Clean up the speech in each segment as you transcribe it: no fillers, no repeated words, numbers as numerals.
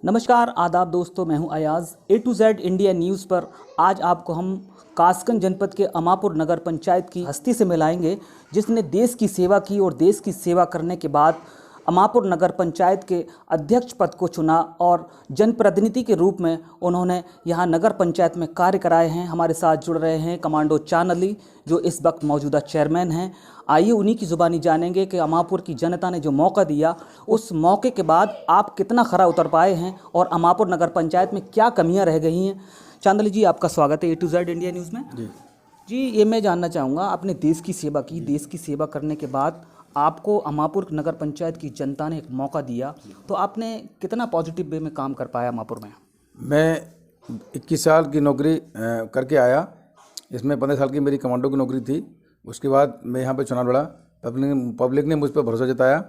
नमस्कार आदाब दोस्तों, मैं हूं Ayaz. A to Z India news पर आज आपको हम कासगंज जनपद के अमापुर नगर पंचायत की हस्ती से मिलाएंगे, जिसने देश की सेवा की और देश की सेवा करने के बाद अमापुर नगर पंचायत के अध्यक्ष पद को चुना और जनप्रतिनिधि के रूप में उन्होंने यहां नगर पंचायत में कार्य कराए हैं। हमारे साथ जुड़ रहे हैं कमांडो चांद अली, जो इस वक्त मौजूदा चेयरमैन हैं। आइए उन्हीं की ज़ुबानी जानेंगे कि अमापुर की जनता ने जो मौका दिया, उस मौके के बाद आप कितना खरा उतर पाए हैं और अमापुर नगर पंचायत में क्या कमियां रह गई हैं। चांद अली जी, आपका स्वागत है A to Z India news में। जी, ये मैं जानना चाहूँगा, आपने देश की सेवा की, देश की सेवा करने के बाद आपको अमापुर नगर पंचायत की जनता ने एक मौका दिया, तो आपने कितना पॉजिटिव वे में काम कर पाया अमापुर में? मैं 21 साल की नौकरी करके आया। इसमें 15 साल की मेरी कमांडो की नौकरी थी। उसके बाद मैं यहाँ पे चुनाव लड़ा। पब्लिक ने मुझ पर भरोसा जताया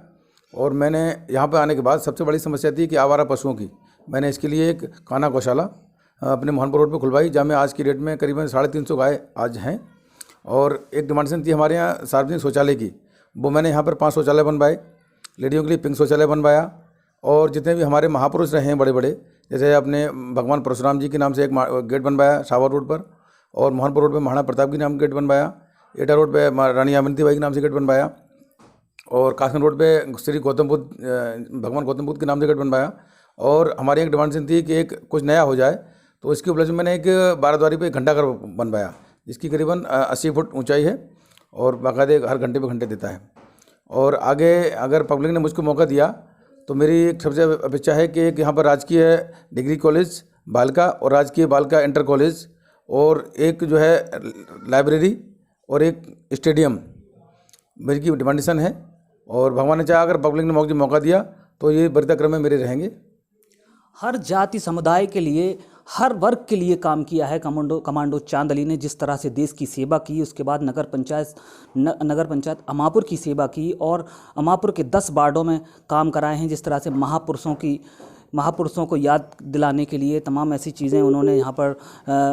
और मैंने यहाँ पे आने के बाद सबसे बड़ी समस्या थी कि आवारा पशुओं की। मैंने इसके लिए एक कान्हा गौशाला अपने मोहनपुर रोड पे खुलवाई, जहाँ में आज की डेट में करीबन 350 गाय आज हैं। और एक डिमांड थी हमारे यहाँ सार्वजनिक शौचालय की, वो मैंने यहाँ पर 5 शौचालय बनवाए। लेडियों के लिए पिंक शौचालय बनवाया। और जितने भी हमारे महापुरुष रहे हैं बड़े बड़े, जैसे अपने भगवान परशुराम जी के नाम से एक गेट बनवाया शावर रोड पर, और मोहनपुर रोड पे महाराणा प्रताप के नाम गेट बनवाया। एटा रोड पे रानी अवंती बाई के नाम से गेट बनवाया। और कासगंज रोड पे श्री गौतम बुद्ध भगवान गौतम बुद्ध के नाम से गेट बनवाया। और हमारी एक डिमांड थी कि एक कुछ नया हो जाए, तो इसके उपलक्ष्य में मैंने एक 12 द्वारी पे घंटाघर बनवाया, जिसकी करीबन 80 फुट ऊंचाई है और बाकायदे हर घंटे पे घंटे देता है। और आगे अगर पब्लिक ने मुझको मौका दिया तो मेरी एक सबसे अपेक्षा है कि एक यहाँ पर राजकीय डिग्री कॉलेज बालिका और राजकीय बालिका इंटर कॉलेज और एक जो है लाइब्रेरी और एक स्टेडियम मेरी की डिमांडेशन है। और भगवान ने चाहा अगर पब्लिक ने मौका दिया तो ये बढ़ते क्रम में मेरे रहेंगे। हर जाति समुदाय के लिए, हर वर्ग के लिए काम किया है कमांडो चांद अली ने। जिस तरह से देश की सेवा की, उसके बाद नगर पंचायत अमापुर की सेवा की और अमापुर के 10 वार्डों में काम कराए हैं। जिस तरह से महापुरुषों को याद दिलाने के लिए तमाम ऐसी चीज़ें उन्होंने यहाँ पर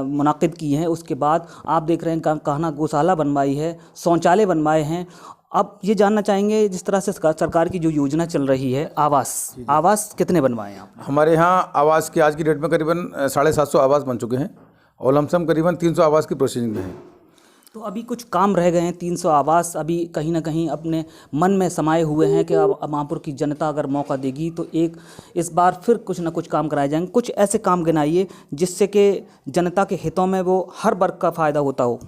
मुनाकिद की हैं। उसके बाद आप देख रहे हैं कान्हा गौशाला बनवाई है, शौचालय बनवाए हैं। अब ये जानना चाहेंगे, जिस तरह से सरकार की जो योजना चल रही है आवास कितने बनवाए हैं आप? हमारे यहाँ आवास के आज की डेट में करीबन 750 आवास बन चुके हैं और लमसम करीबन 300 आवास की प्रोसेसिंग में है। तो अभी कुछ काम रह गए हैं। 300 आवास अभी कहीं ना कहीं अपने मन में समाये हुए हैं कि अब अमापुर की जनता अगर मौका देगी तो इस बार फिर कुछ ना कुछ काम कराए जाएंगे। कुछ ऐसे काम गिनाइए जिससे कि जनता के हितों में वो हर वर्ग का फ़ायदा होता हो।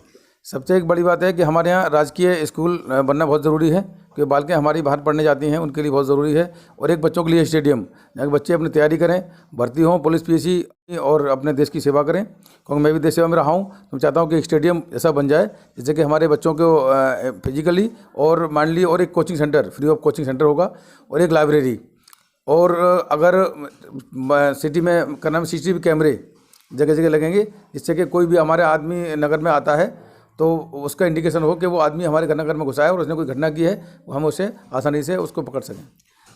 सबसे एक बड़ी बात है कि हमारे यहाँ राजकीय स्कूल बनना बहुत ज़रूरी है, क्योंकि बालिकाएँ हमारी बाहर पढ़ने जाती हैं, उनके लिए बहुत ज़रूरी है। और एक बच्चों के लिए स्टेडियम, जहाँ बच्चे अपनी तैयारी करें, भर्ती हों पुलिस PSC और अपने देश की सेवा करें। क्योंकि मैं भी देश सेवा में रहा हूँ, तो मैं चाहता हूँ कि एक स्टेडियम ऐसा बन जाए जिससे कि हमारे बच्चों को फिजिकली और माइंडली, और एक coaching centre, free of coaching centre होगा, और एक लाइब्रेरी। और अगर सिटी में क्या नाम CCTV कैमरे जगह जगह लगेंगे, जिससे कि कोई भी हमारे आदमी नगर में आता है तो उसका इंडिकेशन हो कि वो आदमी हमारे नगर में घुसा है और उसने कोई घटना की है, वो हम उसे आसानी से उसको पकड़ सकें।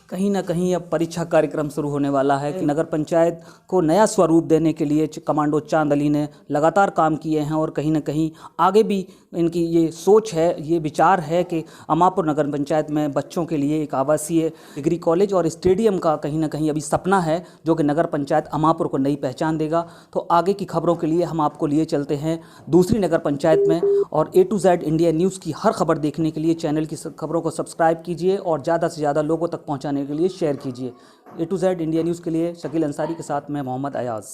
कहीं ना कहीं अब परीक्षा कार्यक्रम शुरू होने वाला है कि नगर पंचायत को नया स्वरूप देने के लिए कमांडो चांद अली ने लगातार काम किए हैं और कहीं ना कहीं आगे भी इनकी ये सोच है, ये विचार है कि अमापुर नगर पंचायत में बच्चों के लिए एक आवासीय डिग्री कॉलेज और स्टेडियम का कहीं ना कहीं अभी सपना है, जो कि नगर पंचायत अमापुर को नई पहचान देगा। तो आगे की खबरों के लिए हम आपको लिए चलते हैं दूसरी नगर पंचायत में, और A to Z India news की हर खबर देखने के लिए चैनल की खबरों को सब्सक्राइब कीजिए और ज़्यादा से ज़्यादा लोगों तक पहुँचाने के लिए शेयर कीजिए। A to Z India news के लिए शकील अंसारी के साथ मैं मोहम्मद अयाज।